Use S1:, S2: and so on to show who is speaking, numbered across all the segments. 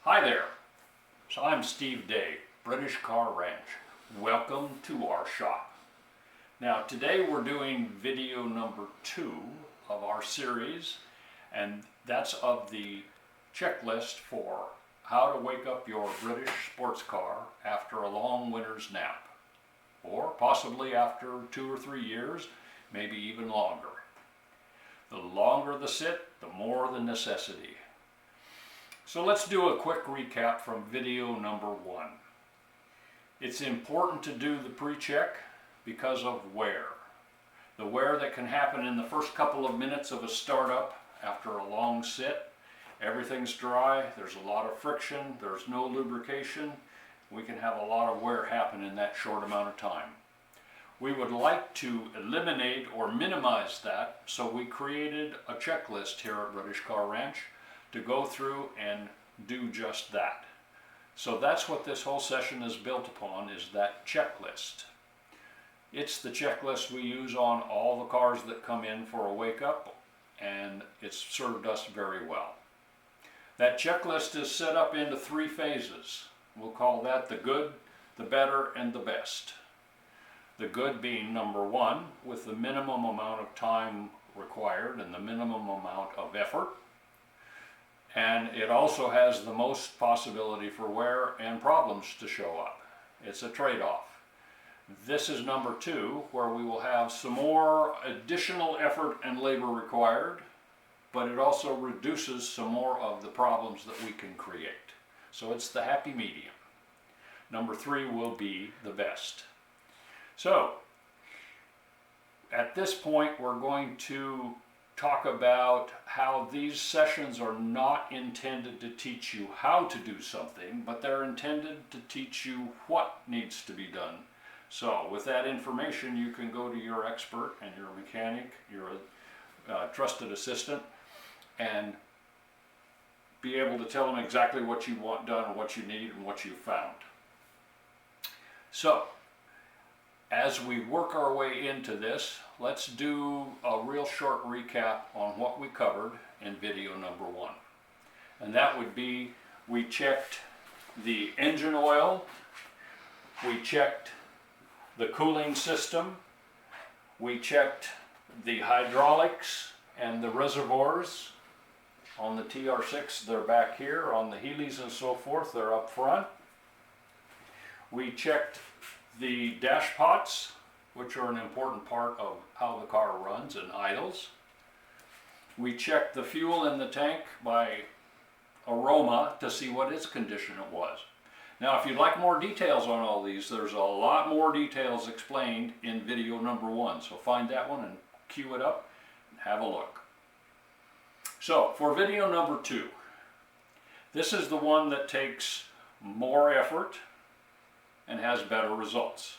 S1: Hi there, so I'm Steve Day, British Car Ranch. Welcome to our shop. Now today we're doing video number 2 of our series, and that's of the checklist for how to wake up your British sports car after a long winter's nap, or possibly after 2 or 3 years, maybe even longer. The longer the sit, the more the necessity. So let's do a quick recap from video number 1. It's important to do the pre-check because of wear. The wear that can happen in the first couple of minutes of a startup after a long sit. Everything's dry, there's a lot of friction, there's no lubrication. We can have a lot of wear happen in that short amount of time. We would like to eliminate or minimize that, so we created a checklist here at British Car Ranch to go through and do just that. So that's what this whole session is built upon, is that checklist. It's the checklist we use on all the cars that come in for a wake up, and it's served us very well. That checklist is set up into 3 phases. We'll call that the good, the better, and the best. The good being number 1, with the minimum amount of time required and the minimum amount of effort. And it also has the most possibility for wear and problems to show up. It's a trade-off. This is number 2, where we will have some more additional effort and labor required, but it also reduces some more of the problems that we can create. So it's the happy medium. Number 3 will be the best. So, at this point we're going to talk about how these sessions are not intended to teach you how to do something, but they're intended to teach you what needs to be done. So with that information, you can go to your expert and your mechanic, your trusted assistant, and be able to tell them exactly what you want done and what you need and what you've found. So, as we work our way into this, let's do a real short recap on what we covered in video number 1. And that would be, we checked the engine oil, we checked the cooling system, we checked the hydraulics and the reservoirs. On the TR6, they're back here. On the Heelys and so forth, they're up front. We checked the dash pots, which are an important part of how the car runs and idles. We checked the fuel in the tank by aroma to see what its condition it was. Now, if you'd like more details on all these, there's a lot more details explained in video number 1. So find that one and cue it up and have a look. So for video number 2, this is the one that takes more effort and has better results.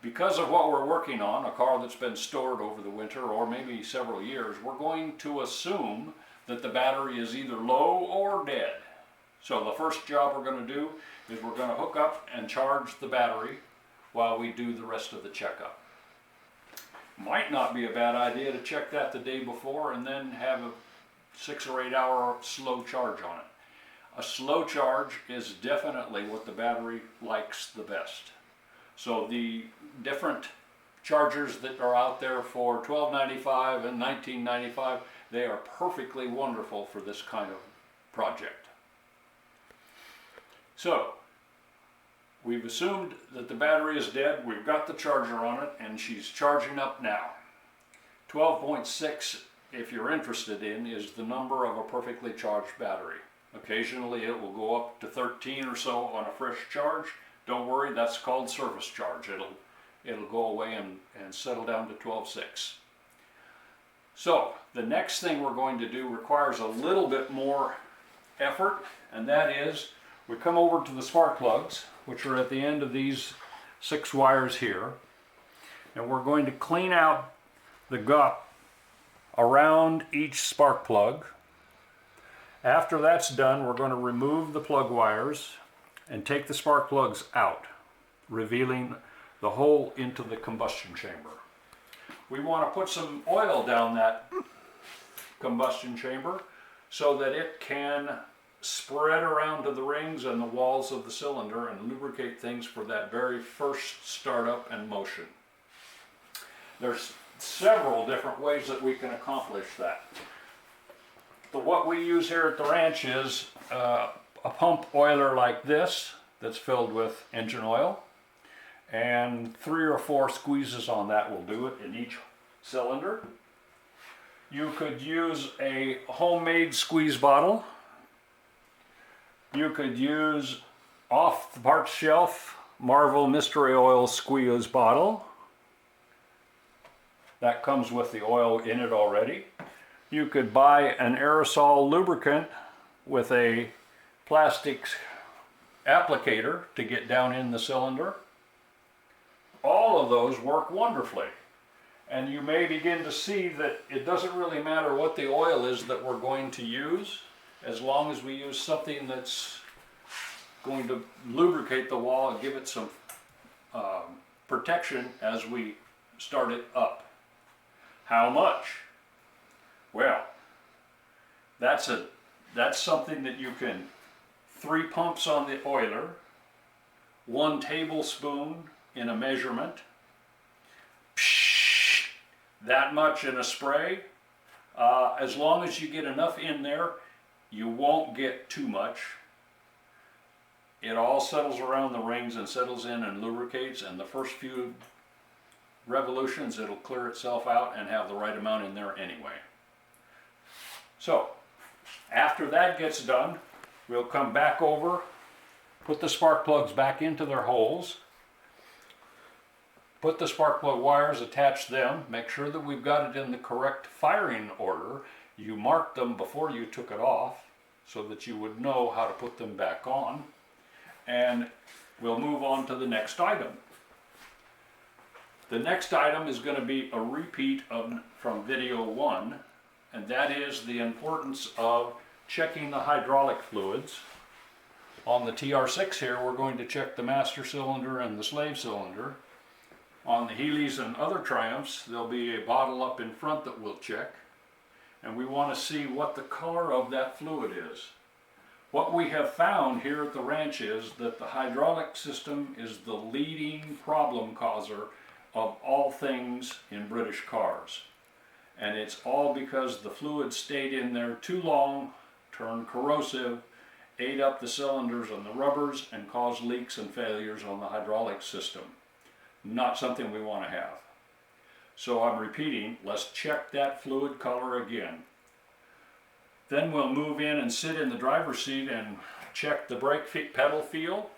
S1: Because of what we're working on, a car that's been stored over the winter or maybe several years, we're going to assume that the battery is either low or dead. So the first job we're going to do is we're going to hook up and charge the battery while we do the rest of the checkup. Might not be a bad idea to check that the day before and then have a 6 or 8 hour slow charge on it. A slow charge is definitely what the battery likes the best. So the different chargers that are out there for $12.95 and $19.95, they are perfectly wonderful for this kind of project. So we've assumed that the battery is dead, we've got the charger on it, and she's charging up now. 12.6, if you're interested in, is the number of a perfectly charged battery. Occasionally it will go up to 13 or so on a fresh charge. Don't worry, that's called service charge. It'll go away and settle down to 12.6. So the next thing we're going to do requires a little bit more effort, and that is we come over to the spark plugs, which are at the end of these 6 wires here, and we're going to clean out the gup around each spark plug. After that's done, we're going to remove the plug wires and take the spark plugs out, revealing the hole into the combustion chamber. We want to put some oil down that combustion chamber so that it can spread around to the rings and the walls of the cylinder and lubricate things for that very first startup and motion. There's several different ways that we can accomplish that. What we use here at the ranch is a pump oiler like this that's filled with engine oil, and 3 or 4 squeezes on that will do it in each cylinder. You could use a homemade squeeze bottle. You could use off the part shelf Marvel Mystery Oil squeeze bottle. That comes with the oil in it already. You could buy an aerosol lubricant with a plastic applicator to get down in the cylinder. All of those work wonderfully. And you may begin to see that it doesn't really matter what the oil is that we're going to use, as long as we use something that's going to lubricate the wall and give it some protection as we start it up. How much? Well, that's something that you can, 3 pumps on the oiler, 1 tablespoon in a measurement, that much in a spray. As long as you get enough in there, you won't get too much. It all settles around the rings and settles in and lubricates, and the first few revolutions it'll clear itself out and have the right amount in there anyway. So after that gets done, we'll come back over, put the spark plugs back into their holes, put the spark plug wires, attach them, make sure that we've got it in the correct firing order. You marked them before you took it off so that you would know how to put them back on, and we'll move on to the next item. The next item is going to be a repeat from video 1, and that is the importance of checking the hydraulic fluids. On the TR6 here, we're going to check the master cylinder and the slave cylinder. On the Healey's and other Triumphs, there'll be a bottle up in front that we'll check, and we want to see what the color of that fluid is. What we have found here at the ranch is that the hydraulic system is the leading problem causer of all things in British cars. And it's all because the fluid stayed in there too long, turned corrosive, ate up the cylinders and the rubbers, and caused leaks and failures on the hydraulic system. Not something we want to have. So I'm repeating, let's check that fluid color again. Then we'll move in and sit in the driver's seat and check the brake pedal feel.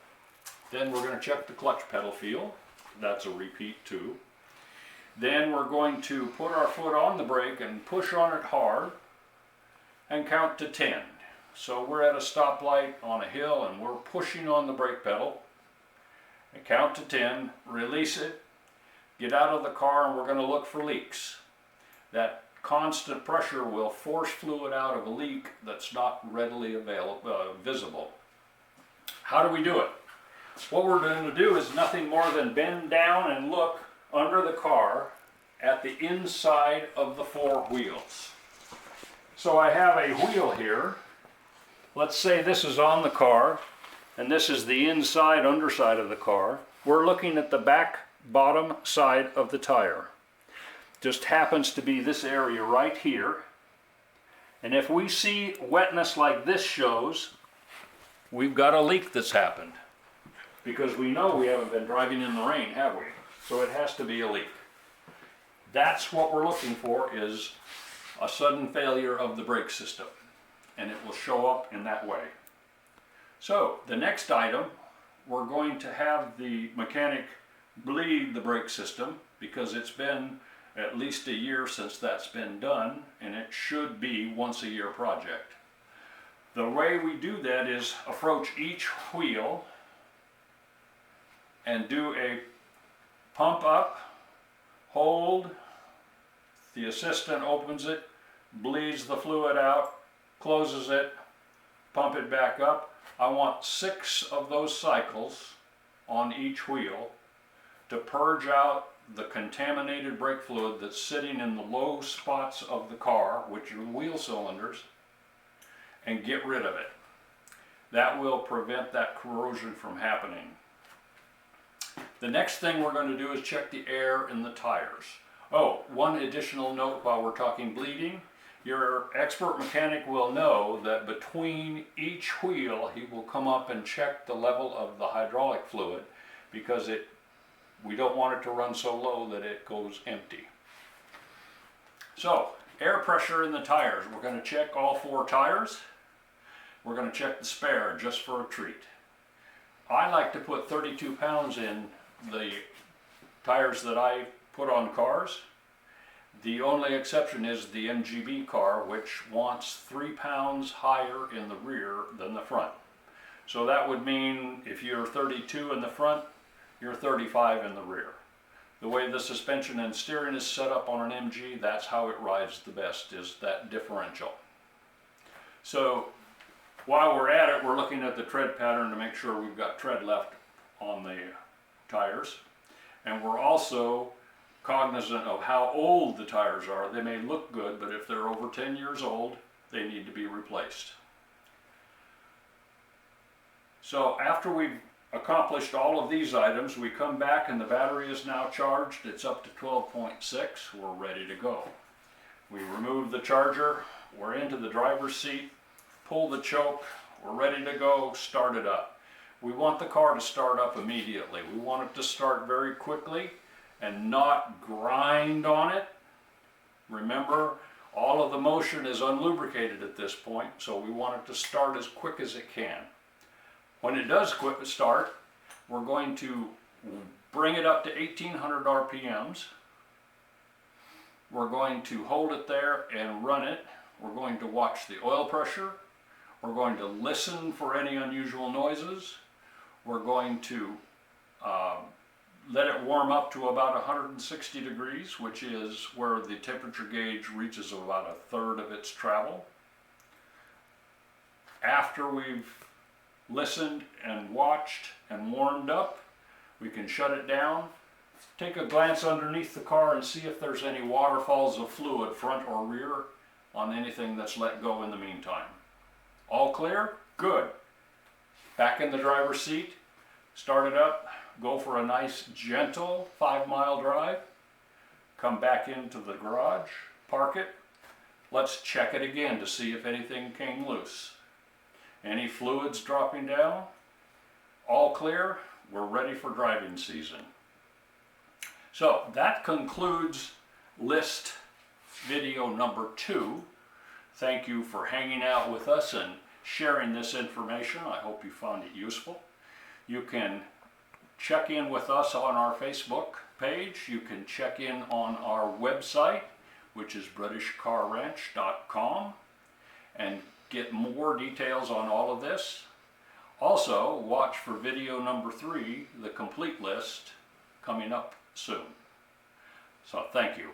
S1: Then we're going to check the clutch pedal feel. That's a repeat too. Then we're going to put our foot on the brake and push on it hard and count to 10. So we're at a stoplight on a hill and we're pushing on the brake pedal. And count to 10, release it, get out of the car, and we're going to look for leaks. That constant pressure will force fluid out of a leak that's not readily visible. How do we do it? What we're going to do is nothing more than bend down and look under the car at the inside of the 4 wheels. So I have a wheel here. Let's say this is on the car, and this is the inside underside of the car. We're looking at the back bottom side of the tire. Just happens to be this area right here. And if we see wetness like this shows, we've got a leak that's happened. Because we know we haven't been driving in the rain, have we? So it has to be a leak. That's what we're looking for, is a sudden failure of the brake system. And it will show up in that way. So the next item, we're going to have the mechanic bleed the brake system, because it's been at least a year since that's been done, and it should be once a year project. The way we do that is approach each wheel and do a pump up, hold, the assistant opens it, bleeds the fluid out, closes it, pump it back up. I want 6 of those cycles on each wheel to purge out the contaminated brake fluid that's sitting in the low spots of the car, which are the wheel cylinders, and get rid of it. That will prevent that corrosion from happening. The next thing we're going to do is check the air in the tires. Oh, one additional note while we're talking bleeding. Your expert mechanic will know that between each wheel he will come up and check the level of the hydraulic fluid, because we don't want it to run so low that it goes empty. So, air pressure in the tires. We're going to check all 4 tires. We're going to check the spare just for a treat. I like to put 32 pounds in the tires that I put on cars. The only exception is the MGB car, which wants 3 pounds higher in the rear than the front. So that would mean if you're 32 in the front, you're 35 in the rear. The way the suspension and steering is set up on an MG, that's how it rides the best, is that differential. So while we're at it, we're looking at the tread pattern to make sure we've got tread left on the tires. And we're also cognizant of how old the tires are. They may look good, but if they're over 10 years old, they need to be replaced. So after we've accomplished all of these items, we come back and the battery is now charged. It's up to 12.6. We're ready to go. We remove the charger. We're into the driver's seat. Pull the choke. We're ready to go. Start it up. We want the car to start up immediately. We want it to start very quickly and not grind on it. Remember, all of the motion is unlubricated at this point, so we want it to start as quick as it can. When it does start, we're going to bring it up to 1800 RPMs. We're going to hold it there and run it. We're going to watch the oil pressure. We're going to listen for any unusual noises. We're going to let it warm up to about 160 degrees, which is where the temperature gauge reaches about 1/3 of its travel. After we've listened and watched and warmed up, we can shut it down. Take a glance underneath the car and see if there's any waterfalls of fluid, front or rear, on anything that's let go in the meantime. All clear? Good. Back in the driver's seat, start it up, go for a nice gentle 5-mile drive, come back into the garage, park it. Let's check it again to see if anything came loose. Any fluids dropping down? All clear? We're ready for driving season. So that concludes list video number 2. Thank you for hanging out with us and sharing this information. I hope you found it useful. You can check in with us on our Facebook page. You can check in on our website, which is britishcarranch.com, and get more details on all of this. Also, watch for video number 3, the complete list, coming up soon. So thank you.